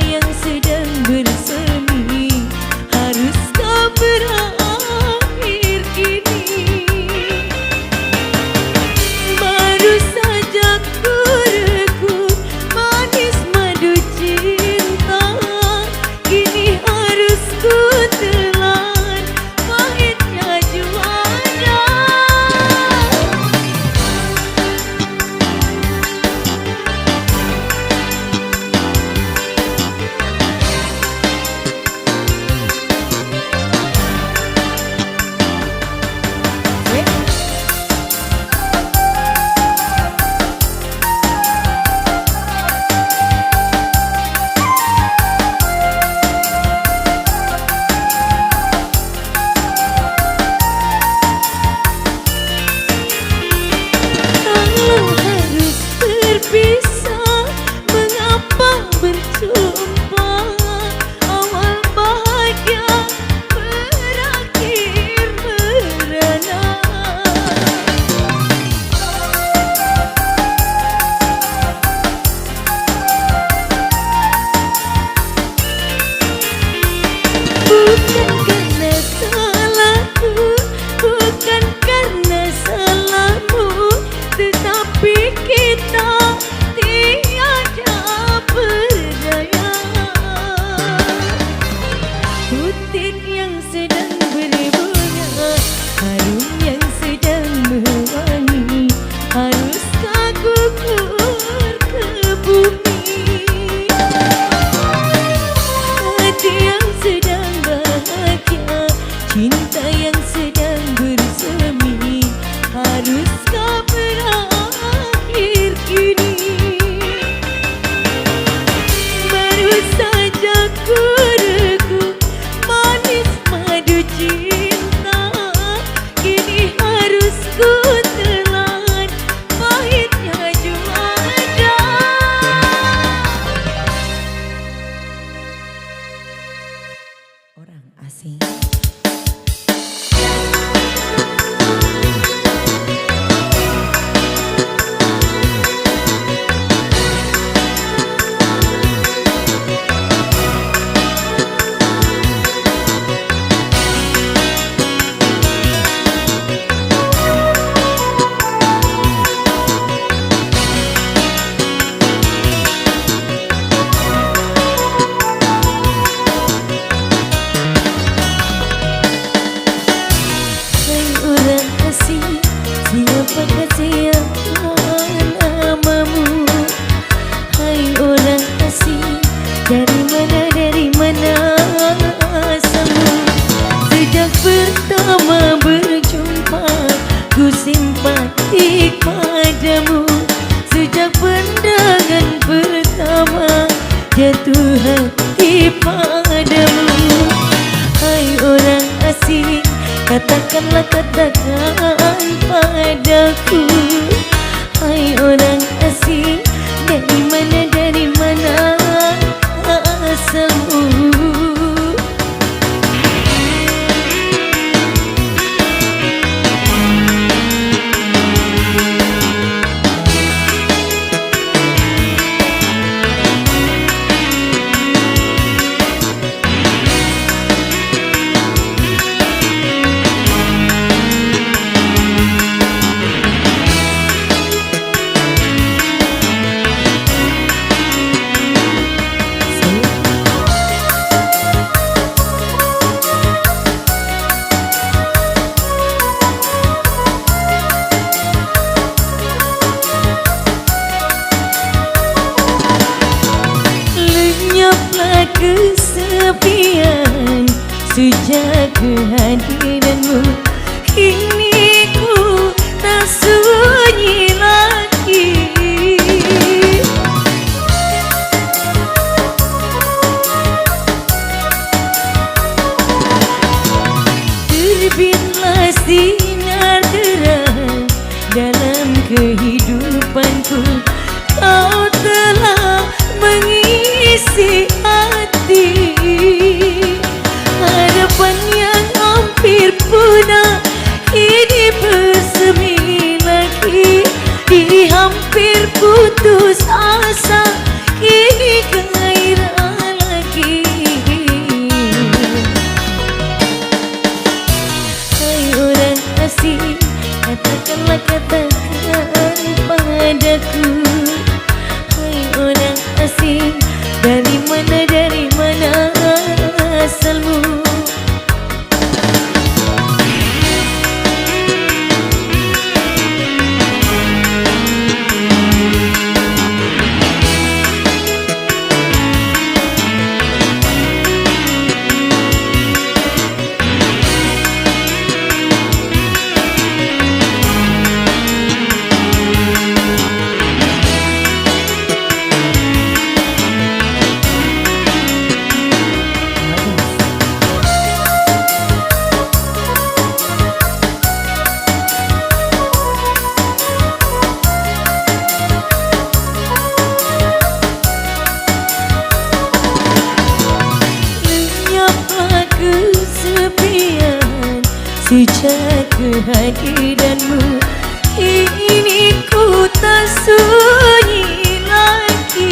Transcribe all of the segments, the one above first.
yang sedang bersemi, haruskah berakhir kini? Baru saja ku rekuk manis madu cinta, kini harus ku telan pahitnya juara. Berpisah, mengapa berjumpa? Awal bahagia berakhir merana. Bukan karena salahku, bukan karena salahmu, tetapi kita tiada berdaya. Butik yang sedang berbunga, harum yang sedang mewangi, haruskah gugur ke bumi? Hati yang sedang bahagia, cinta yang sedang bersemi, haruskah berakhir kini? Baru saja ku rekuk manis madu cinta, kini harus ku telan pahitnya juara. Orang asing. Siapakah siapa namamu? Hai orang asing, dari mana asalmu? Sejak pertama berjumpa, ku simpatik padamu. Sejak pandangan pertama, jatuh hati padamu. Hai orang asing, katakanlah katakan padaku. Hai orang asing, dari mana asalmu? Kesepian sejak kehadiranmu, kini ku tak sunyi lagi. Terbitlah sinar terang dalam kehidupanku, kau telah mengisi hati. Harapan yang hampir punah sejak kehadiranmu. Kini ku tak sunyi lagi.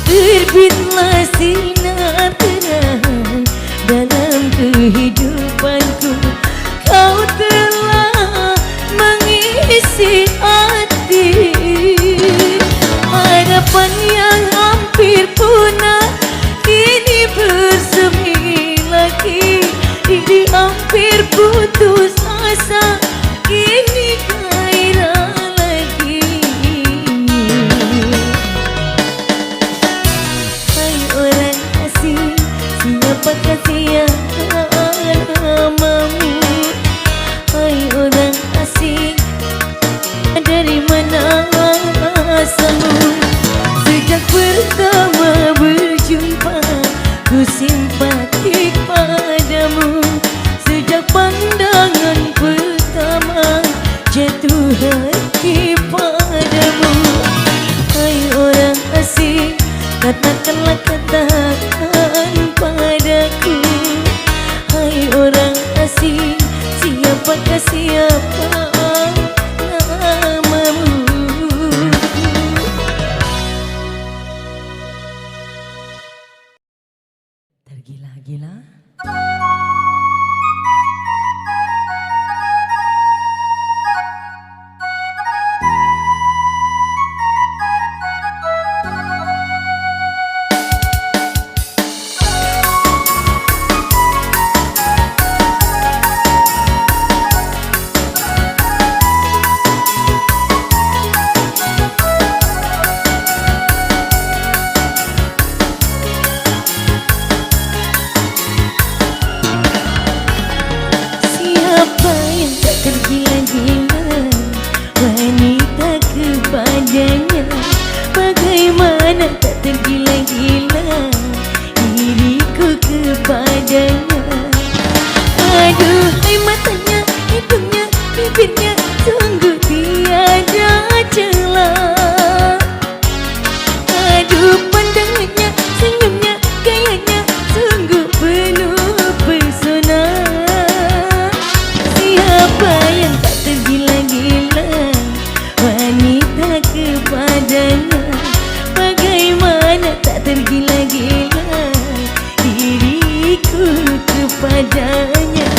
Terbitlah sinar terang dalam kehidupanku. Kau telah mengisi hati. Harapan yang hampir punah kini bersemi lagi. Diri hampir putus asa, kini gairah lagi. Hai orang asing, siapakah yang namamu? Hai orang asing, dari mana asalmu? Sejak pertama berjumpa, ku simpatik padamu. Sejak pandangan pertama, jatuh hati padamu. Hai orang asing, katakanlah katakan padaku. Hai orang asing, siapakah siapa namamu? Tergila-gila. Tergila-gila wanita kepadanya. Bagaimana tak tergila-gila diriku kepadanya. Aduhai matanya, hidungnya, bibirnya, sungguh tiada celah. Aduh pandangannya, senyumnya, gayanya, sungguh penuh pesona. Siapa yang tak tergila-gila wanita kepadanya. Bagaimana tak tergila-gila diriku kepadanya.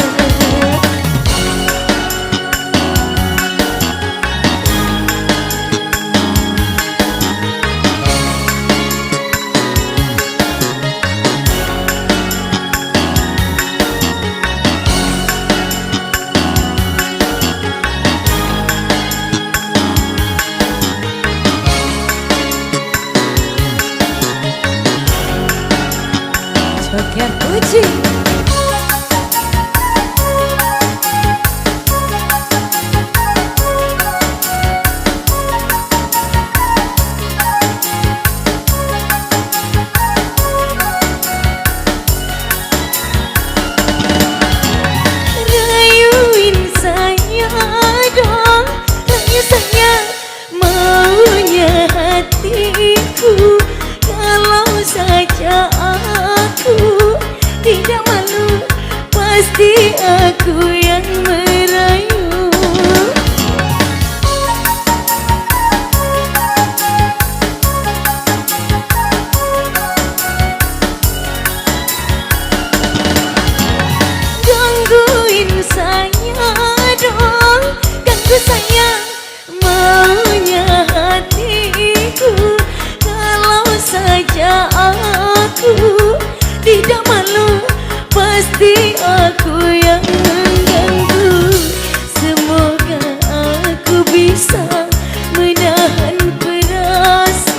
Joget puji. Rayuin saya dong, rayu saya maunya hatiku. Kalau saja aku tidak malu, pasti aku yang merayu. Gangguin saya dong, ganggu saya maunya hatiku. Kalau saja aku tidak malu, pasti aku yang mengganggu. Semoga aku bisa menahan perasaanku.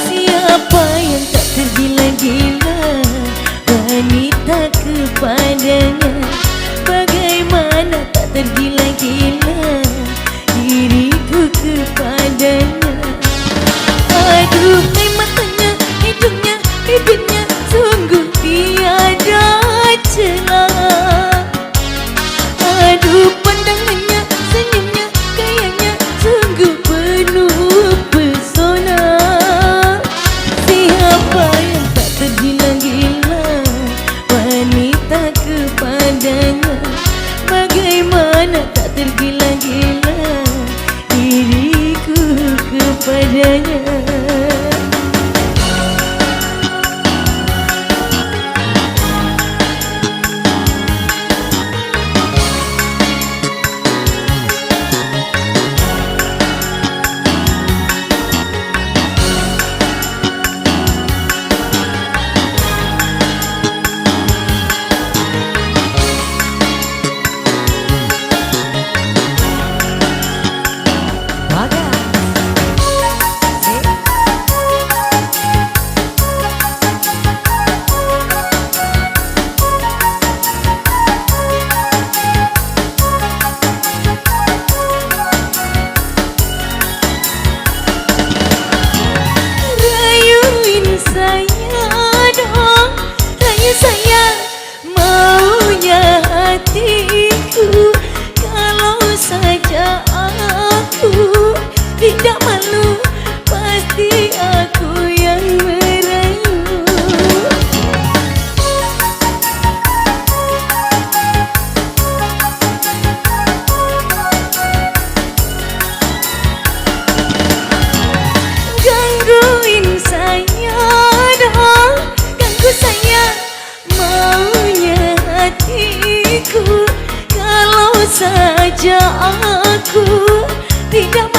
Siapa yang tak tergila-gila wanita kepadanya. Bagaimana tak tergila-gila diriku kepadanya. Aduh, matanya, hidungnya, bibirnya, sungguh tiada celah. saja aku tidak